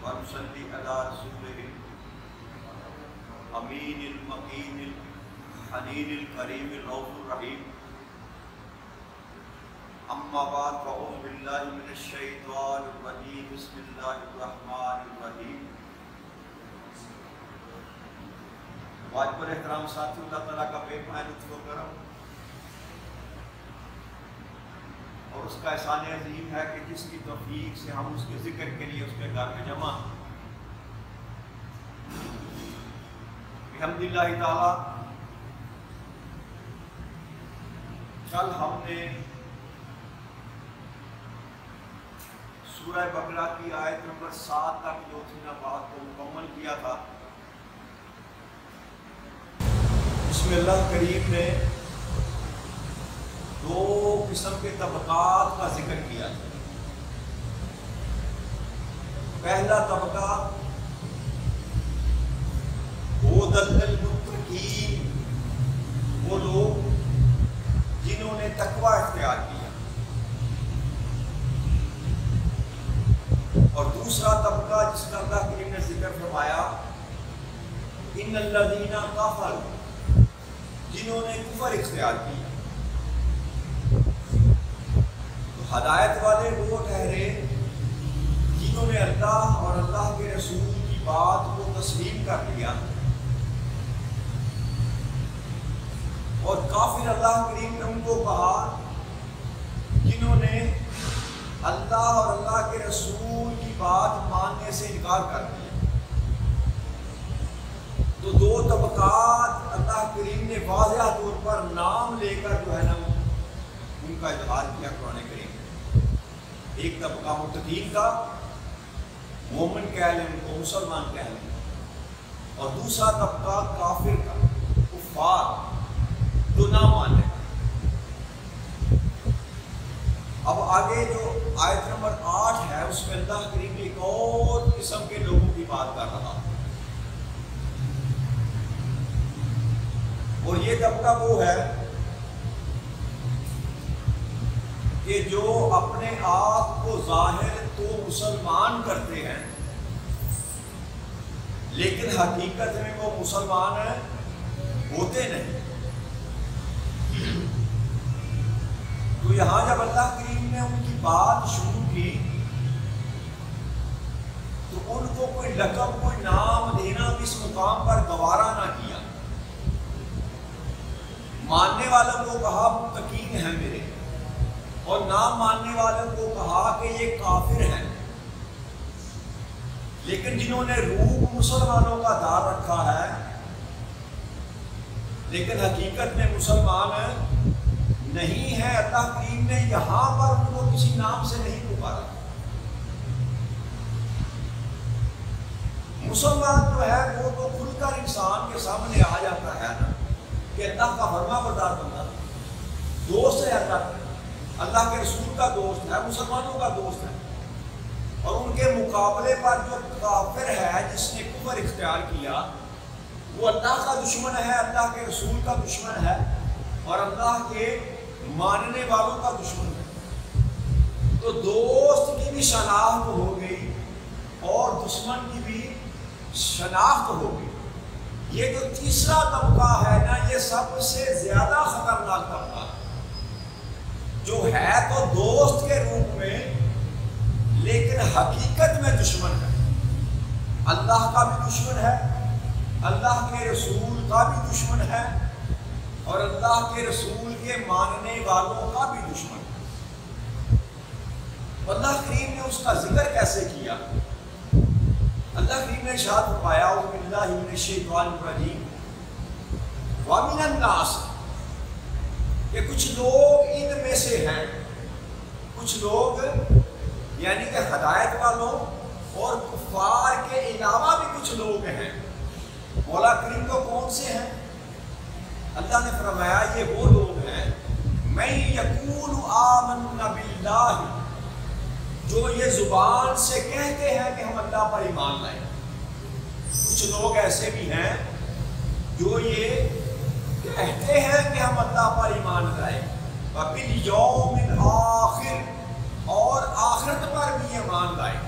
ونصلي على رسوله الأمين المكين الحنين الكريم الرؤوف الرحيم. أما بعد فأعوذ بالله من الشيطان الرجيم. بسم الله الرحمن الرحيم. واجب احترام ساتھی، اللہ تعالیٰ کا بے پناہ لطف و کرم اور اس کا احسان عظیم ہے کہ جس کی توفیق سے ہم اس کے ذکر کے لیے اس کے گھر میں جمع الحمدللہ تعالیٰ. کل ہم نے سورہ بقرہ کی آیت نمبر 7 تک جو تھی نا بات کو مکمل کیا تھا. اس میں اللہ کریم نے دو قسم کے طبقات کا ذکر کیا تھا. پہلا طبقہ ہدی للمتقین، وہ لوگ جنہوں نے تقوی اختیار کیا، اور دوسرا طبقہ جس کا اللہ کریم نے ذکر فرمایا ان الذین کفروا، جنہوں نے کفر اختیار کیا. تو ہدایت والے وہ ٹھہرے جنہوں نے اللہ اور اللہ کے رسول کی بات کو تسلیم کر لیا، اور کافر اللہ کریم نے ان کو کہا جنہوں نے اللہ اور اللہ کے رسول کی بات ماننے سے انکار کر دیا. تو دو طبقات اللہ کریم نے واضح طور پر نام لے کر جو ہے نا ان کا اظہار کیا قرآن کریم. ایک طبقہ متقین کا، مومن کہہ لیں ان کو، مسلمان کہہ لیں، اور دوسرا طبقہ کافر کا، کفار جو نہ ماننے. اب آگے جو آیت نمبر 8 ہے اس میں اللہ کریم ایک اور قسم کے لوگوں کی بات کر رہا، اور یہ طبقہ وہ ہے کہ جو اپنے آپ کو ظاہر تو مسلمان کرتے ہیں لیکن حقیقت میں وہ مسلمان ہوتے نہیں. تو یہاں جب اللہ کریم نے ان کی بات شروع کی تو ان کو کوئی لقب، کوئی نام دینا بھی اس مقام پر گوارا نہ کیا. ماننے والوں کو کہا متقین ہیں میرے، اور نہ ماننے والوں کو کہا کہ یہ کافر ہیں. لیکن جنہوں نے روح مسلمانوں کا دار رکھا ہے لیکن حقیقت میں مسلمان نہیں ہے، اللہ کریم نے یہاں پر ان کو کسی نام سے نہیں پکارا. مسلمان جو ہے وہ تو کھل کر انسان کے سامنے آ جاتا ہے نا کہ اللہ کا فرما بردار بندہ، دوست ہے اللہ کے رسول کا دوست ہے، مسلمانوں کا دوست ہے. اور ان کے مقابلے پر جو کافر ہے جس نے کفر اختیار کیا وہ اللہ کا دشمن ہے، اللہ کے رسول کا دشمن ہے، اور اللہ کے ماننے والوں کا دشمن ہے. تو دوست کی بھی شناخت ہو گئی اور دشمن کی بھی شناخت ہو گئی. یہ جو تیسرا طبقہ ہے نا یہ سب سے زیادہ خطرناک طبقہ ہے، جو ہے تو دوست کے روپ میں لیکن حقیقت میں دشمن ہے. اللہ کا بھی دشمن ہے، اللہ کے رسول کا بھی دشمن ہے، اور اللہ کے رسول کے ماننے والوں کا بھی دشمن ہے. اللہ کریم نے اس کا ذکر کیسے کیا؟ اللہ کریم نے ارشاد فرمایا اعوذ باللہ من الشیطان الرجیم وَمِنَ النَّاسِ، کہ کچھ لوگ ان میں سے ہیں، کچھ لوگ یعنی کہ ہدایت والوں اور کفار کے علاوہ بھی کچھ لوگ ہیں. مولا کریم کو کون سے ہیں؟ اللہ نے فرمایا یہ وہ لوگ ہیں مَن یقول آمنا باللہ، جو یہ زبان سے کہتے ہیں کہ ہم اللہ پر ایمان لائیں. کچھ لوگ ایسے بھی ہیں جو یہ کہتے ہیں کہ ہم اللہ پر ایمان لائیں، وَبِالْيَوْمِ الْآخِرِ، اور آخرت پر بھی ایمان لائیں.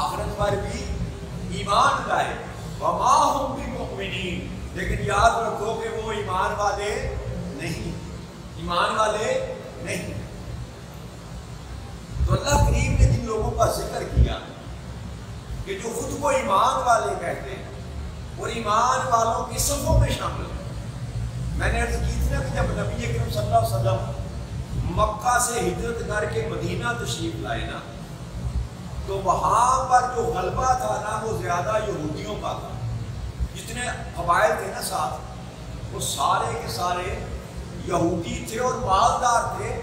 آخرت پر ایمان لائے، وما ہم بمؤمنین، لیکن یاد رکھو کہ وہ ایمان والے نہیں، ایمان والے نہیں۔ تو اللہ کریم نے جن لوگوں کا ذکر کیا کہ جو خود کو ایمان والے کہتے ہیں اور ایمان والوں کی صفوں میں شامل ہیں۔ میں نے عرض کی تھی نا کہ جب نبی اکرم صلی اللہ علیہ وسلم مکہ سے ہجرت کر کے مدینہ تشریف لائے نا، تو وہاں پر جو غلبہ تھا نا وہ زیادہ یہودیوں کا تھا۔ جتنے قبائل تھے نا ساتھ، وہ سارے کے سارے یہودی تھے اور مالدار تھے،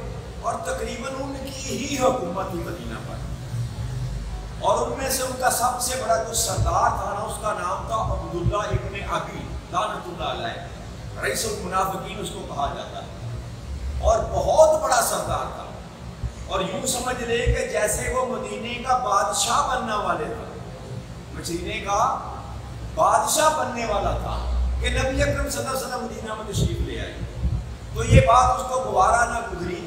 اور تقریباً ان کی ہی حکومت تھی مدینہ پر۔ اور ان میں سے ان کا سب سے بڑا جو سردار تھا نا، اس کا نام تھا عبداللہ ابن ابی لعنت اللہ علیہ، رئیس المنافقین اس کو کہا جاتا ہے، اور بہت بڑا سردار تھا۔ اور یوں سمجھ لے کہ جیسے وہ مدینے کا بادشاہ بننے والے تھا، مدینے کا بادشاہ بننے والا تھا کہ نبی اکرم صلی اللہ علیہ وسلم مدینہ میں تشریف لے آئے۔ تو یہ بات اس کو گوارا نہ گزری،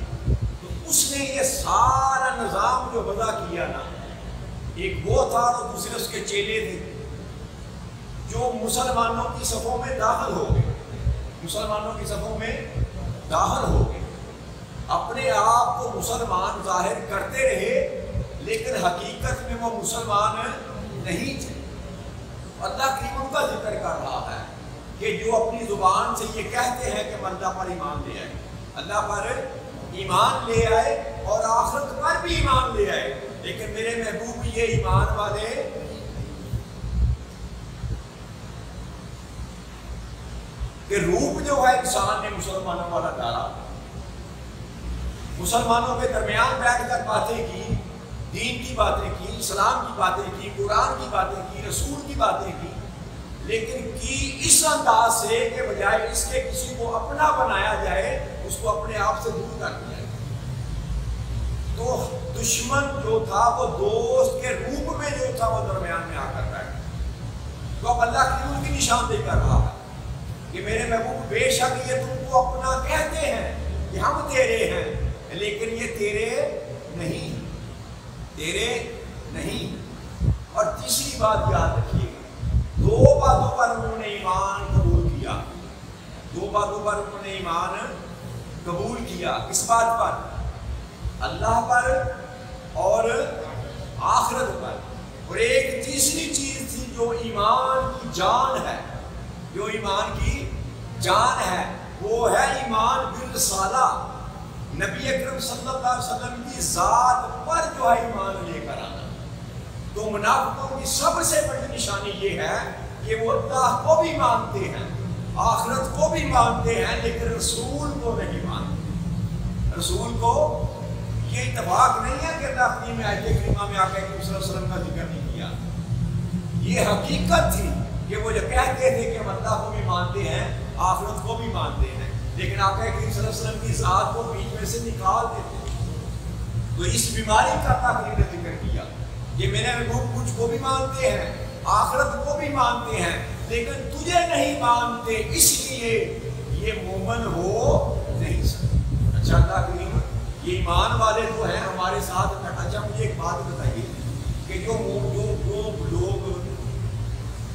تو اس نے یہ سارا نظام جو وضع کیا نا، ایک وہ تھا اور دوسرے اس کے چیلے تھے جو مسلمانوں کی صفوں میں داخل ہو گئے، مسلمانوں کی صفوں میں داخل ہو گئے، اپنے آپ کو مسلمان ظاہر کرتے رہے لیکن حقیقت میں وہ مسلمان نہیں تھے۔ اللہ کریم ان کا ذکر کر رہا ہے کہ جو اپنی زبان سے یہ کہتے ہیں کہ اللہ پر ایمان لے آئے، اللہ پر ایمان لے آئے اور آخرت پر بھی ایمان لے آئے، لیکن میرے محبوب یہ ایمان والے کہ روپ جو ہے انسان نے مسلمانوں والا ڈالا، مسلمانوں کے درمیان بیٹھ کر باتیں کی، دین کی باتیں کی، اسلام کی باتیں کی، قرآن کی باتیں کی، رسول کی باتیں کی، لیکن کی اس انداز سے کہ بجائے اس کے کسی کو اپنا بنایا جائے، اس کو اپنے آپ سے دور کر دیا جائے۔ تو دشمن جو تھا وہ دوست کے روپ میں جو تھا وہ درمیان میں آ کر بیٹھا۔ تو اب اللہ کی ان کی نشاندہی کر رہا ہے کہ میرے محبوب بے شک یہ تم کو اپنا کہتے ہیں کہ ہم تیرے ہیں، لیکن یہ تیرے نہیں، تیرے نہیں۔ اور تیسری بات یاد رکھیے، دو باتوں پر انہوں نے ایمان قبول کیا، دو باتوں پر انہوں نے ایمان قبول کیا۔ کس بات پر؟ اللہ پر اور آخرت پر۔ اور ایک تیسری چیز تھی جو ایمان کی جان ہے، جو ایمان کی جان ہے، وہ ہے ایمان بالرسالہ، نبی اکرم صلی اللہ علیہ وسلم کی ذات پر جو ہے ایمان لے کر آنا۔ تو منافقوں کی سب سے بڑی نشانی یہ ہے کہ وہ اللہ کو بھی مانتے ہیں، آخرت کو بھی مانتے ہیں، لیکن رسول کو نہیں مانتے۔ رسول کو یہ اتفاق نہیں ہے کہ اللہ کریم میں آیت کریمہ میں آ کے صلی اللہ علیہ وسلم کا ذکر نہیں کیا، یہ حقیقت تھی کہ وہ جو کہتے تھے کہ ہم اللہ کو بھی مانتے ہیں، آخرت کو بھی مانتے ہیں، لیکن آقا کریم صلی اللہ علیہ وسلم کی ذات کو بیچ میں سے نکال دیتے ہیں۔ تو اس بیماری کا اللہ کریم نے ذکر کیا کہ میرے محبوب کچھ کو بھی مانتے ہیں، آخرت کو بھی مانتے ہیں، لیکن تجھے نہیں مانتے، اس لیے یہ مومن ہو نہیں سکتے۔ اچھا اللہ کریم یہ ایمان والے تو ہیں ہمارے ساتھ۔ اچھا مجھے ایک بات بتائیے کہ جو لوگ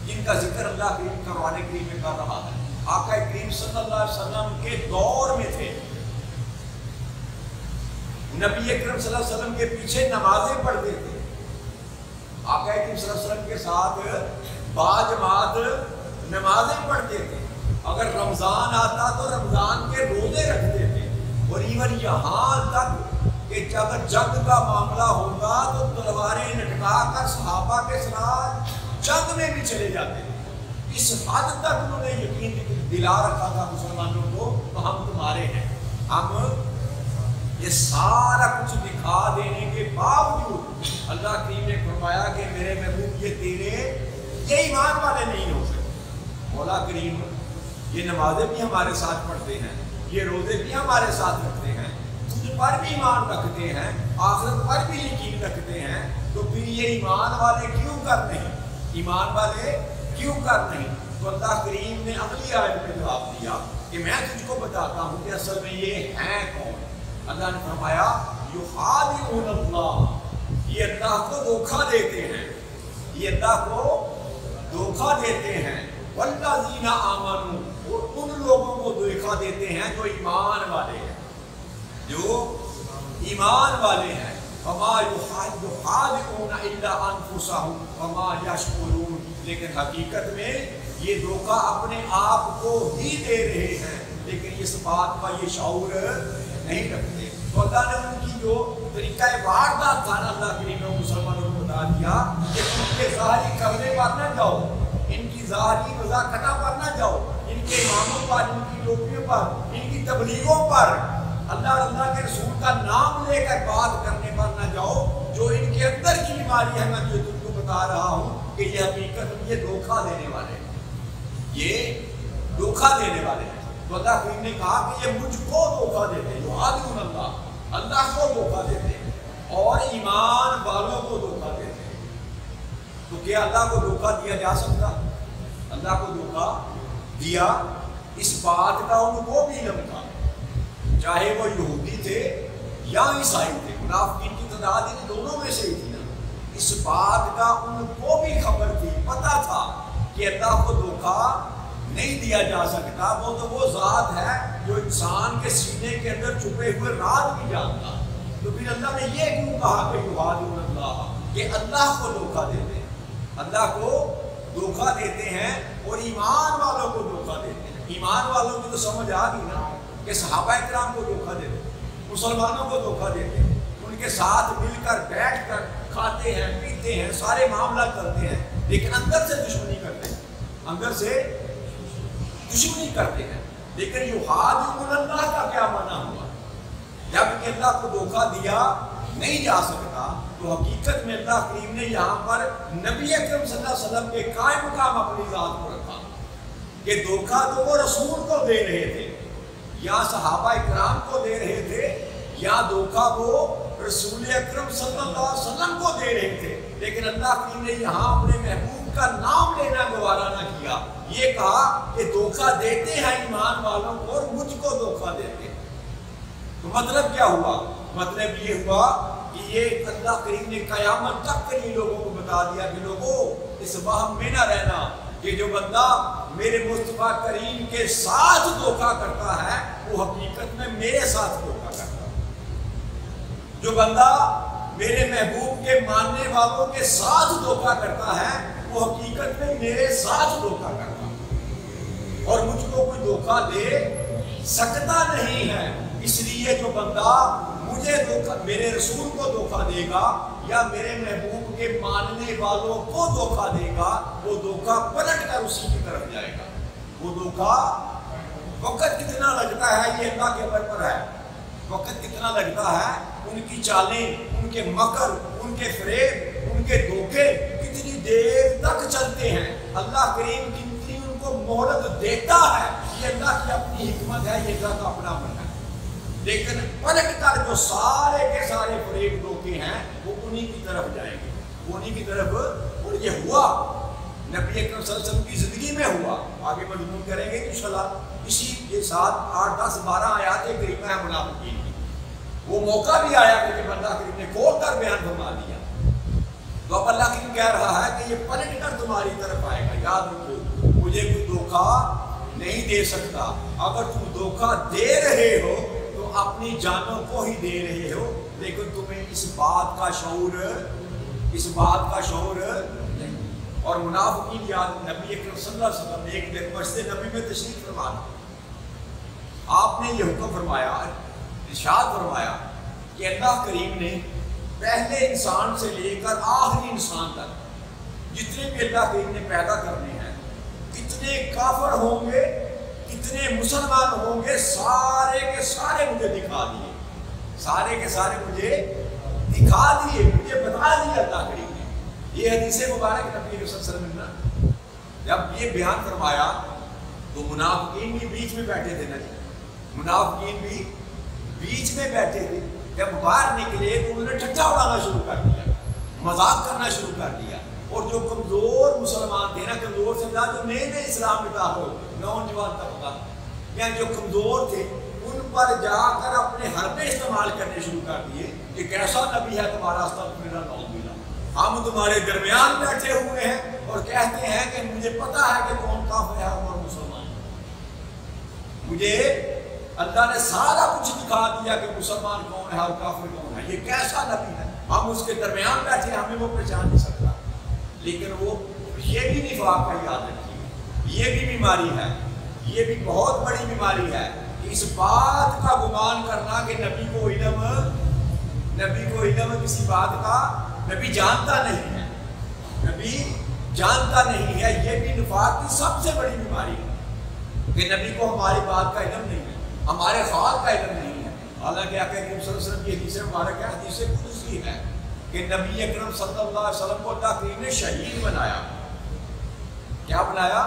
جن کا ذکر اللہ کریم قرآن کریم میں کر رہا ہے، آقا کریم صلی اللہ علیہ وسلم کے دور میں تھے، نبی اکرم صلی اللہ علیہ وسلم کے پیچھے نمازیں پڑھتے تھے، آقا کریم صلی اللہ علیہ وسلم کے ساتھ باجماعت نمازیں پڑھتے تھے، اگر رمضان آتا تو رمضان کے روزے رکھتے تھے، اور ایون یہاں تک کہ اگر جنگ کا معاملہ ہوگا تو تلواریں لٹکا کر صحابہ کے ساتھ جنگ میں بھی چلے جاتے تھے۔ اس حد تک انہوں نے یقین دلا رکھا تھا مسلمانوں کو تو ہم تمہارے ہیں۔ ہم یہ سارا کچھ دکھا دینے کے باوجود اللہ کریم نے فرمایا کہ میرے محبوب یہ تیرے یہ ایمان والے نہیں ہو سکتے۔ مولا کریم یہ نمازیں بھی ہمارے ساتھ پڑھتے ہیں، یہ روزے بھی ہمارے ساتھ رکھتے ہیں، تجھ پر بھی ایمان رکھتے ہیں، آخرت پر بھی یقین رکھتے ہیں، تو پھر یہ ایمان والے کیوں کر نہیں، ایمان والے کیوں کر نہیں؟ تو اللہ کریم نے اگلی آیت میں جواب دیا کہ میں تجھ کو بتاتا ہوں کہ اصل میں یہ ہیں کون۔ اللہ نے فرمایا یخادعون اللہ، یہ اللہ کو دھوکہ دیتے ہیں، یہ اللہ کو دھوکہ دیتے ہیں والذین آمنوا، اور ان لوگوں کو دھوکہ دیتے ہیں جو ایمان والے ہیں، جو ایمان والے ہیں۔ وما یخادعون الا انفسهم وما یشعرون، لیکن حقیقت میں یہ دھوکہ اپنے آپ کو ہی دے رہے ہیں، لیکن اس بات کا یہ شعور نہیں رکھتے۔ تو اللہ نے ان کی جو طریقہ واردات تھا نا، اللہ کریم نے مسلمانوں کو بتا دیا کہ ان کے ظاہری کرنے پر نہ جاؤ، ان کی ظاہری وضاحتہ پر نہ جاؤ، ان کے اماموں پر، ان کی ٹوپیوں پر، ان کی تبلیغوں پر، اللہ اور اللہ کے رسول کا نام لے کر بات کرنے پر نہ جاؤ۔ جو ان کے اندر کی بیماری ہے میں جو تم کو بتا رہا ہوں کہ یہ حقیقت میں یہ دھوکہ دینے والے ہیں، یہ دھوکہ دینے والے ہیں۔ تو اللہ کریم نے کہا کہ یہ مجھ کو دھوکہ دیتے ہیں، یعادون اللہ، اللہ کو دھوکہ دیتے ہیں اور ایمان والوں کو دھوکہ دیتے ہیں۔ تو کیا اللہ کو دھوکہ دیا جا سکتا؟ اللہ کو دھوکہ دیا، اس بات کا ان کو بھی علم تھا، چاہے وہ یہودی تھے یا عیسائی تھے، منافقین کی تعداد ان دونوں میں سے ہی تھی نا۔ اس بات کا ان کو بھی خبر تھی، پتہ تھا کہ اللہ کو دھوکہ نہیں دیا جا سکتا، وہ تو وہ ذات ہے جو انسان کے سینے کے اندر چھپے ہوئے راز بھی جانتا۔ تو پھر اللہ نے یہ کیوں کہا کہ یعادون اللہ، کہ اللہ کو دھوکہ دیتے ہیں، اللہ کو دھوکہ دیتے ہیں اور ایمان والوں کو دھوکہ دیتے ہیں۔ ایمان والوں کی تو سمجھ آ گئی نا کہ صحابہ کرام کو دھوکہ دیتے ہیں، مسلمانوں کو دھوکہ دیتے ہیں، ان کے ساتھ مل کر بیٹھ کر کھاتے ہیں، پیتے ہیں، سارے معاملات کرتے ہیں، لیکن اندر سے دشمنی کرتے ہیں، اندر سے دشمنی کرتے ہیں۔ لیکن یعادون اللہ کا کیا معنی ہوا؟ جب کہ اللہ کو دھوکہ دیا نہیں جا سکتا، تو حقیقت میں اللہ کریم نے یہاں پر نبی اکرم صلی اللہ علیہ وسلم کے قائم مقام اپنی ذات کو رکھا کہ دھوکہ تو وہ رسول کو دے رہے تھے، یا صحابہ اکرام کو دے رہے تھے، یا دھوکہ وہ رسول اکرم صلی اللہ علیہ وسلم کو دے رہے تھے، لیکن اللہ کریم نے یہاں اپنے محبوب کا نام لینا گوارا نہ کیا، یہ کہا کہ دھوکہ دیتے ہیں ایمان والوں کو اور مجھ کو دھوکہ دیتے ہیں۔ تو مطلب کیا ہوا؟ مطلب یہ ہوا کہ یہ اللہ کریم نے قیامت تک کے لیے لوگوں کو بتا دیا کہ لوگوں اس وہم میں نہ رہنا کہ جو بندہ میرے مصطفیٰ کریم کے ساتھ دھوکہ کرتا ہے وہ حقیقت میں میرے ساتھ دھوکہ کرتا ہے، جو بندہ میرے محبوب کے ماننے والوں کے ساتھ دھوکہ کرتا ہے وہ حقیقت میں میرے ساتھ دھوکہ کرتا ہے، اور مجھ کو کوئی دھوکہ دے سکتا نہیں ہے۔ اس لیے جو بندہ مجھے دھوکہ، میرے رسول کو دھوکہ دے گا یا میرے محبوب کے ماننے والوں کو دھوکہ دے گا، وہ دھوکہ پلٹ کر اسی کی طرف جائے گا۔ وہ دھوکہ وقت کتنا لگتا ہے یہ اللہ کے اوپر پر ہے، وقت کتنا لگتا ہے، ان کی چالیں، ان کے مکر، ان کے فریب، ان کے دھوکے کتنی دیر تک چلتے ہیں۔ اللہ کریم کتنی ان کو مہلت دیتا ہے، یہ اللہ کی اپنی حکمت ہے، یہ اللہ کا اپنا عمل ہے، لیکن پلٹ کر جو سارے کے سارے فریب دھوکے ہیں وہ انہی کی طرف جائیں گے، وہ انہی کی طرف۔ اور یہ ہوا نبی اکرم صلی اللہ علیہ وسلم کی زندگی میں ہوا، آگے مضمون کریں گے انشاءاللہ۔ اسی کے ساتھ 8، 10، 12 آیات کریمہ ہے منافقین کی، وہ موقع بھی آیا کہ جب اللہ کریم نے کھول کر بیان فرما دیا، تو اب اللہ کریم کہہ رہا ہے کہ یہ پلٹ کر تمہاری طرف آئے گا۔ یاد رکھو مجھے کوئی دھوکہ نہیں دے سکتا، اگر تم دھوکہ دے رہے ہو تو اپنی جانوں کو ہی دے رہے ہو، لیکن تمہیں اس بات کا شعور نہیں۔ اور منافقین یاد، نبی اکرم صلی اللہ علیہ وسلم نے ایک دن مسجد نبی میں تشریف فرما دی، آپ نے یہ حکم فرمایا، ارشاد فرمایا کہ اللہ کریم نے پہلے انسان سے لے کر آخری انسان تک جتنے بھی اللہ کریم نے پیدا کرنے ہیں، کتنے کافر ہوں گے، کتنے مسلمان ہوں گے، سارے کے سارے مجھے دکھا دیے، سارے کے سارے مجھے دکھا دیے، مجھے بتا دیا اللہ کریم نے۔ یہ حدیث مبارک نبی صلی اللہ علیہ وسلم نے جب یہ بیان فرمایا تو منافقین بھی بیچ میں بیٹھے تھے نا جی، منافقین بھی بیچ میں بیٹھے تھے، جب باہر نکلے تو انہوں نے ٹھٹھا اڑانا شروع کر دیا، مذاق کرنا شروع کر دیا، اور جو کمزور مسلمان تھے نا، کمزور سے جو نئے نئے اسلام میں داخل ہو، نوجوان طبقہ یا جو کمزور تھے، ان پر جا کر اپنے حربے استعمال کرنے شروع کر دیے کہ کیسا نبی ہے تمہارا، استغفر اللہ، ہم تمہارے درمیان بیٹھے ہوئے ہیں اور کہتے ہیں کہ مجھے پتا ہے کہ کون کافر ہے اور مسلمان. مجھے اللہ نے سارا کچھ دکھا دیا کہ مسلمان کون ہے اور کافر کون ہے. یہ کیسا نبی ہے؟ ہم اس کے درمیان بیٹھے ہمیں وہ پہچان نہیں سکتا. لیکن وہ یہ بھی نفاق کا یاد رکھیے، یہ بھی بیماری ہے، یہ بھی بہت بڑی بیماری ہے کہ اس بات کا گمان کرنا کہ نبی کو علم کسی بات کا نبی جانتا نہیں ہے، نبی جانتا نہیں ہے. یہ بھی نفاق کی سب سے بڑی بیماری ہے کہ نبی کو ہماری بات کا علم نہیں ہے، ہمارے خواب کا علم نہیں ہے. حالانکہ آقا کریم صلی اللہ علیہ وسلم کی حدیث مبارک ہے، حدیث قدسی ہے کہ نبی اکرم صلی اللہ علیہ وسلم کو اللہ کریم نے شہید بنایا. کیا بنایا؟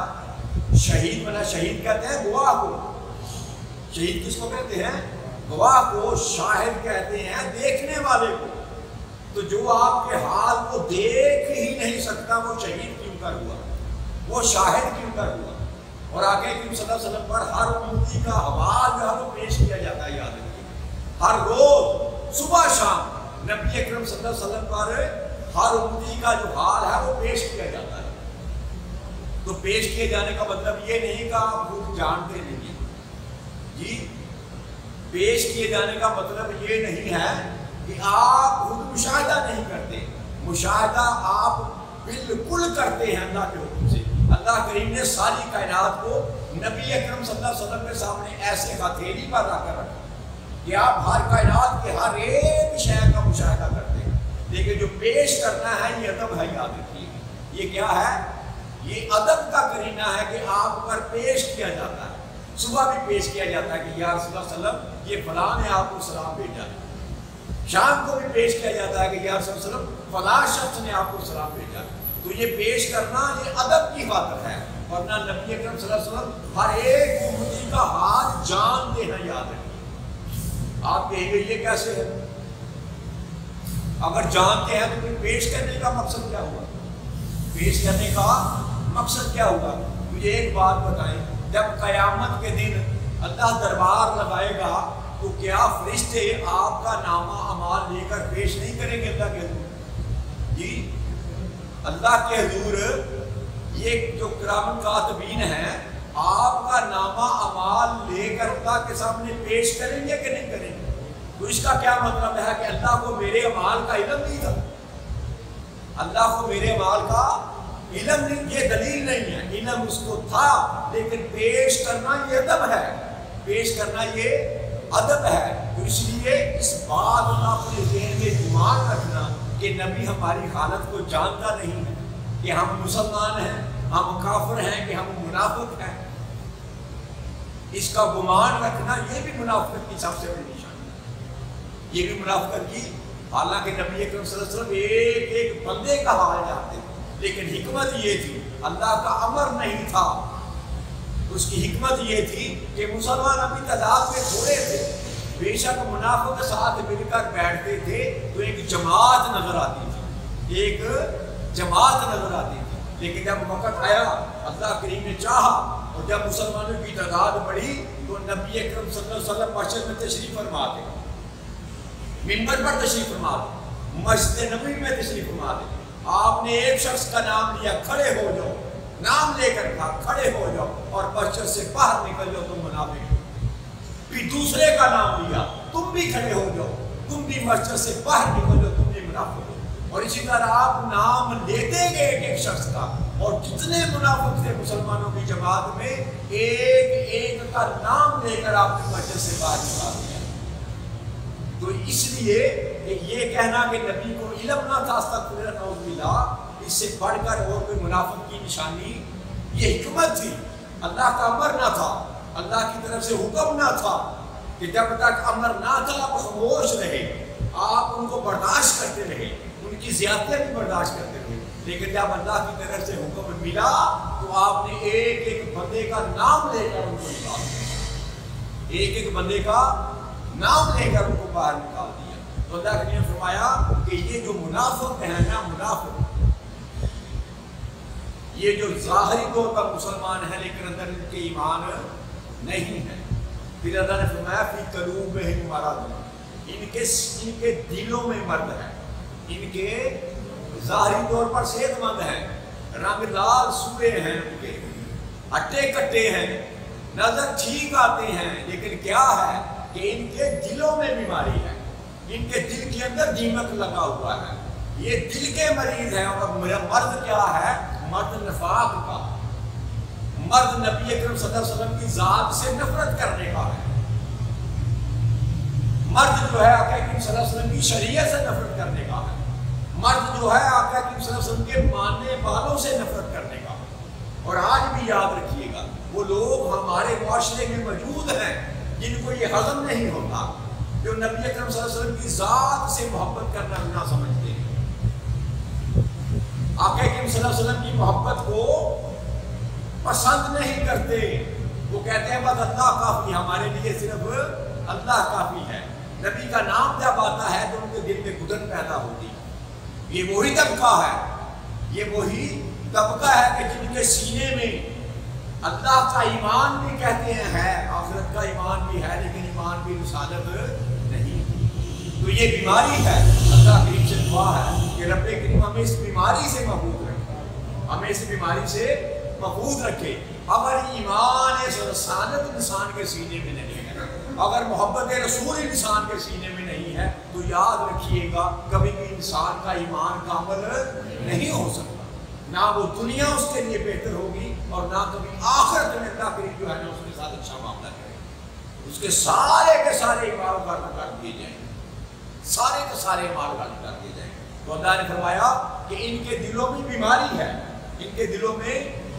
شہید بنا. شہید کہتے ہیں گواہ کو. شہید کس کو کہتے ہیں؟ گواہ کو. شاہد کہتے ہیں دیکھنے والے کو. تو جو آپ کے حال کو دیکھ ہی نہیں سکتا وہ شہید کیوں کر ہوا، وہ شاہد کیوں کر ہوا. اور آگے کریم صلی اللہ علیہ وسلم پر ہر امتی کا حوال جو ہے وہ پیش کیا جاتا ہے. یاد رکھیے ہر روز صبح شام نبی اکرم صلی اللہ علیہ وسلم پر ہر امتی کا جو حال ہے وہ پیش کیا جاتا ہے. تو پیش کیے جانے کا مطلب یہ نہیں کہ آپ خود جانتے نہیں ہیں جی. پیش کیے جانے کا مطلب یہ نہیں ہے کہ آپ خود مشاہدہ نہیں کرتے. مشاہدہ آپ بالکل کرتے ہیں اللہ کے حکم سے. اللہ کریم نے ساری کائنات کو نبی اکرم صلی اللہ علیہ وسلم کے سامنے ایسے ہتھیلی پر رکھ کر رکھا کہ آپ ہر کائنات کے ہر ایک شے کا مشاہدہ کرتے ہیں. لیکن جو پیش کرنا ہے یہ ادب ہے. یاد رکھیے یہ کیا ہے؟ یہ ادب کا کرینہ ہے کہ آپ پر پیش کیا جاتا ہے. صبح بھی پیش کیا جاتا ہے کہ یا رسول اللہ صلی اللہ علیہ وسلم یہ فلاں نے آپ کو سلام بھیجا ہے. شام کو بھی پیش کیا جاتا ہے کہ یا رسول اللہ صلی اللہ علیہ وسلم فلاں شخص نے آپ کو سلام بھیجا ہے. تو یہ پیش کرنا یہ ادب کی خاطر ہے. ورنہ نبی اکرم صلی اللہ علیہ وسلم ہر ایک امتی کا حال جانتے ہیں. یاد رکھیے. آپ کہیں گے یہ کیسے ہے؟ اگر جانتے ہیں تو پھر پیش کرنے کا مقصد کیا ہوا؟ پیش کرنے کا مقصد کیا ہوگا؟ مجھے ایک بات بتائیں، جب قیامت کے دن اللہ دربار لگائے گا تو کیا فرشتے آپ کا نامہ اعمال لے کر پیش نہیں کریں گے اللہ کے حضور؟ جی اللہ کے حضور یہ جو کرام کاتبین ہیں آپ کا نامہ اعمال لے کر اللہ کے سامنے پیش کریں گے کہ نہیں کریں گے؟ تو اس کا کیا مطلب ہے کہ اللہ کو میرے اعمال کا علم نہیں تھا؟ اللہ کو میرے اعمال کا علم نہیں، یہ دلیل نہیں ہے. علم اس کو تھا لیکن پیش کرنا یہ ادب ہے. پیش کرنا یہ ادب ہے. تو اس لیے اس بات کا اپنے ذہن میں گمان رکھنا کہ نبی ہماری حالت کو جانتا نہیں ہے، کہ ہم مسلمان ہیں، ہم کافر ہیں، کہ ہم منافق ہیں. اس کا گمان رکھنا یہ بھی منافقت کی سب سے بڑی نشانی ہے. یہ بھی منافقت کی. حالانکہ نبی اکرم صلی اللہ علیہ وسلم ایک ایک بندے کا حال جانتے ہیں، لیکن حکمت یہ تھی، اللہ کا امر نہیں تھا. اس کی حکمت یہ تھی کہ مسلمان ابھی تعداد میں تھوڑے تھے. بے شک منافق کے ساتھ مل کر بیٹھتے تھے تو ایک جماعت نظر آتی تھی، ایک جماعت نظر آتی تھی. لیکن جب وقت آیا اللہ کریم نے چاہا اور جب مسلمانوں کی تعداد بڑھی تو نبی اکرم صلی اللہ علیہ وسلم مسجد میں تشریف فرما دے، منبر پر تشریف فرما دے، مسجد نبوی میں تشریف فرما دے. آپ نے ایک شخص کا نام لیا، کھڑے ہو جاؤ، نام لے کر کہا کھڑے ہو جاؤ اور مسجد سے باہر نکل جاؤ، تم منافق ہو. پھر دوسرے کا نام لیا، تم بھی کھڑے ہو جاؤ، تم بھی مسجد سے باہر نکل جاؤ، تم بھی منافق ہو. اور اسی طرح آپ نام لیتے گئے ایک ایک شخص کا، اور جتنے منافق تھے مسلمانوں کی جماعت میں ایک ایک کا نام لے کر آپ نے مسجد سے باہر نکال دیا. تو اس لیے کہ یہ کہنا کہ نبی کو علم نہ تھا، استغفر اللہ نعوذ باللہ، اس سے بڑھ کر اور کوئی منافق کی نشانی یہ حکمت تھی. اللہ کا امر نہ تھا، اللہ کی طرف سے حکم نہ تھا کہ جب تک امر نہ تھا آپ خاموش رہے، آپ ان کو برداشت کرتے رہے، ان کی زیادتیاں بھی برداشت کرتے رہے. لیکن جب اللہ کی طرف سے حکم ملا تو آپ نے ایک ایک بندے کا نام لے کر ان کو نکال دیا، ایک ایک بندے کا نام لے کر ان کو باہر نکال دیا. تو اللہ نے فرمایا کہ یہ جو منافق ہیں نا، منافق یہ جو ظاہری طور پر مسلمان ہیں لیکن اندر ان کے ایمان نہیں ہے. پھر اللہ نے فرمایا فی قلوبہم مرض، ان کے دلوں میں مرض ہے. ان کے ظاہری طور پر صحت مند ہیں رنگ لال سوئے ہیں ان کے، ہٹے کٹے ہیں، نظر ٹھیک آتے ہیں، لیکن کیا ہے کہ ان کے دلوں میں بیماری ہے، ان کے دل کے اندر دیمک لگا ہوا ہے، یہ دل کے مریض ہیں۔ اور مرض کیا ہے؟ مرض نفاق کا، مرض نبی اکرم صلی اللہ علیہ وسلم کی ذات سے نفرت کرنے کا ہے، مرض جو ہے آقا کریم صلی اللہ علیہ وسلم کی شریعت سے نفرت کرنے کا ہے، مرض جو ہے آقا کریم صلی اللہ علیہ وسلم کے ماننے والوں سے نفرت کرنے کا ہے۔ اور آج بھی یاد رکھیے گا، وہ لوگ ہمارے معاشرے میں موجود ہیں جن کو یہ ہضم نہیں ہوتا، جو نبی اکرم صلی اللہ علیہ وسلم کی ذات سے محبت کرنا گناہ سمجھتے ہیں، آقا کریم صلی اللہ علیہ وسلم کی محبت کو پسند نہیں کرتے، وہ کہتے ہیں بس اللہ کافی، ہمارے لیے صرف اللہ کافی ہے۔ نبی کا نام جب آتا ہے تو ان کے دل میں گھٹن پیدا ہوتی ہے۔ یہ وہی طبقہ ہے، یہ وہی طبقہ ہے کہ جن کے سینے میں اللہ کا ایمان بھی کہتے ہیں ہے، آخرت کا ایمان بھی ہے، لیکن ایمان بھی رسالت نہیں۔ تو یہ بیماری ہے، اللہ کریم سے دعا ہے کہ رب کریم ہمیں اس بیماری سے محفوظ رکھے، ہمیں اس بیماری سے محفوظ رکھے۔ اگر ایمان رسالت انسان کے سینے میں نہیں ہے، اگر محبت رسول انسان کے سینے میں نہیں ہے، تو یاد رکھیے گا کبھی بھی انسان کا ایمان کامل نہیں ہو سکتا، نہ وہ دنیا اس کے لیے بہتر ہوگی اور نہ کبھی آخرت میں اللہ کریم جو ہے نا اس کے ساتھ اچھا معاملہ کرے گا۔ اس کے سارے ایمان غلط کر دیے جائیں گے، سارے کے سارے ایمان غلط کر دیے جائیں گے۔ تو اللہ نے فرمایا کہ ان کے دلوں میں بیماری ہے، ان کے دلوں میں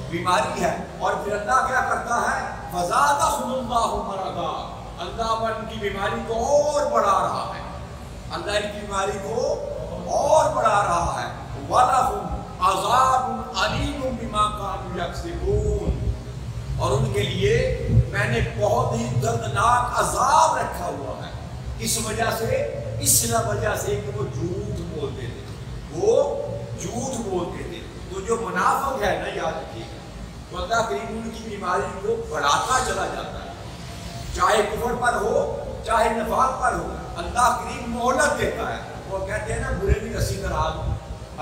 بیماری ہے، اور پھر اللہ کیا کرتا ہے؟ فَزَادَهُمُ اللَّهُ مَرَضًا، اللہ ان کی بیماری کو اور بڑھا رہا ہے، اللہ ان کی بیماری کو اور بڑھا رہا ہے۔ وَلَهُمْ عَذَابٌ عَلِيمٌ بِمَا كَانُوا يَكْسِبُونَ، اور ان کے لیے میں نے بہت ہی دردناک عذاب رکھا ہوا ہے، اس وجہ سے کہ وہ جھوٹ بولتے تھے، وہ جھوٹ بولتے تھے۔ تو جو منافق ہے نا، یاد رکھیے گا، تو اللہ کریم ان کی بیماری کو بڑھاتا چلا جاتا ہے، چاہے کفر پر ہو چاہے نفاق پر ہو، اللہ کریم مہلت دیتا ہے۔ وہ کہتے ہیں نا برے بھی رسی کرا دو،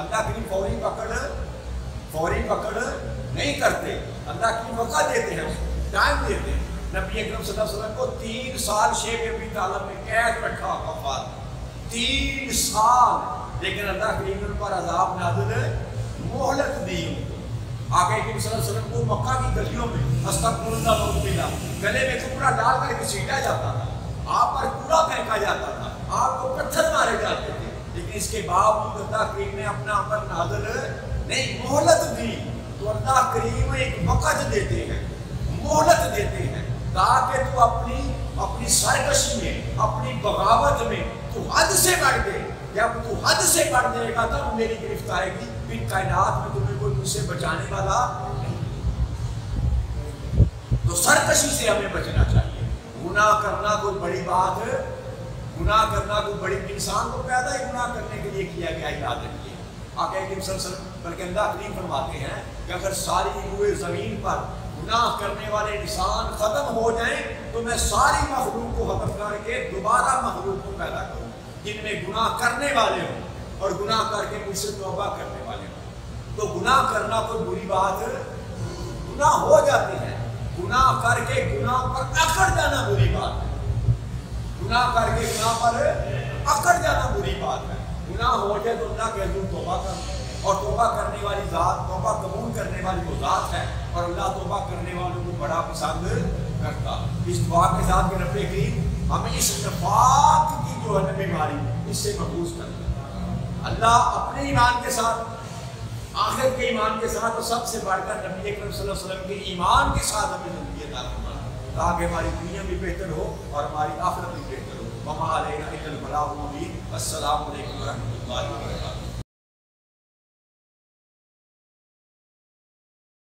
اللہ کریم فوری پکڑ نہیں کرتے، اللہ کی موقع دیتے ہیں، ٹائم دیتے ہیں۔ نبی اکرم صلی اللہ علیہ وسلم کو 3 سال شیخ ابی طالب میں قید رکھا وفات، 3 سال، لیکن اللہ کریم ان پر عذاب نازل مہلت دی ان کو۔ آقا کریم صلی اللہ علیہ وسلم کو مکہ کی گلیوں میں استغفر اللہ بہت ملا، گلے میں کپڑا ڈال کر کے سیٹا جاتا تھا، آپ پر کوڑا پھینکا جاتا تھا، آپ کو پتھر مارے جاتے تھے، لیکن اس کے باوجود اللہ کریم نے اپنا امر نازل نہیں، مہلت دی۔ تو اللہ کریم ایک وقت دیتے ہیں، مہلت دیتے ہیں، تاکہ تو اپنی سرکشی میں، اپنی بغاوت میں تو حد سے بڑھ دے۔ جب تو حد سے بڑھ دے گا تب میری گرفت آئے گی، پھر کائنات میں تمہیں کوئی مجھ سے بچانے والا نہیں۔ تو سرکشی سے ہمیں بچنا چاہیے۔ گناہ کرنا کوئی بڑی بات ہے، گناہ کرنا کوئی بڑی، انسان کو پیدا ہی گناہ کرنے کے لیے کیا گیا، یاد رکھیے۔ آقا کریم صلی اللہ علیہ وسلم بلکہ اللہ کریم فرماتے ہیں کہ اگر ساری روئے زمین پر گناہ کرنے والے انسان ختم ہو جائیں تو میں ساری مخلوق کو ختم کر کے دوبارہ مخلوق کو پیدا کروں جن میں گناہ کرنے والے ہوں اور گناہ کر کے مجھ سے توبہ کرنے والے ہوں۔ تو گناہ کرنا کوئی بری بات، گناہ ہو جاتے ہیں، گناہ کر کے گناہ پر اکڑ جانا بری بات ہے، گناہ کر کے گناہ پر اکڑ جانا بری بات ہے۔ گناہ ہو جائے تو اللہ کے حضور توبہ کر، اور توبہ کرنے والی ذات، توبہ قبول کرنے والی وہ ذات ہے، اور اللہ توبہ کرنے والوں کو بڑا پسند کرتا۔ اس دعا کے ساتھ کہ رب کریم ہمیں اس نفاق کی جو ہے بیماری اس سے محفوظ کرتا، اللہ اپنے ایمان کے ساتھ، آخرت کے ایمان کے ساتھ، اور سب سے بڑھ کر نبی اکرم صلی اللہ علیہ وسلم کے ایمان کے ساتھ ہمیں زندگی عطا فرمائے، تاکہ ہماری دنیا بھی بہتر ہو اور ہماری آخرت بھی بہتر ہو۔ وما علینا الا البلاغ المبین۔ السلام علیکم ورحمۃ اللہ وبرکاتہ۔